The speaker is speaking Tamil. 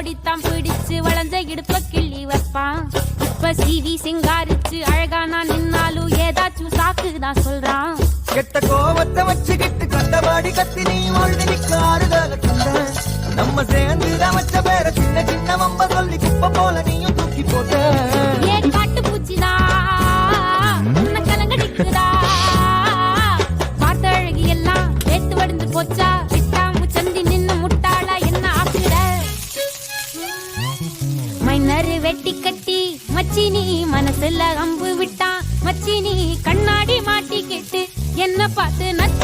ஓடித்தான் பிடிச்சு வளைஞ்ச இடுப்ப கிள்ளி வைப்பான். இப்ப சீவி சிங்காரிச்சு அழகா நான் நின்னாலும் ஏதாச்சும் சாக்குதான் சொல்றான். கெட்ட கோவத்தை வச்சுக்கிட்டு கண்டபாடி கத்தி நீ ஒழுதி நிக்காருதல தந்த நம்ம சேர்ந்து வச்ச பேர சின்ன சின்ன வம்ப சொல்லி குப்ப போல நீயும் தூக்கி போட்ட. ஏன் காட்டு பூச்சிதா உன்னை கலங்கடிக்குதா, பார்த்த அழகி எல்லாம் வேத்து வடிந்து போச்சா, விட்டாமு சந்தி நின்னு முட்டாளா என்ன ஆக்குற. மைனரு வெட்டி கட்டி மச்சினி மனசுல அம்பு விட்டான். மச்சினி கண்ணாடி மாட்டி கேட்டு என்ன பார்த்து நச்சு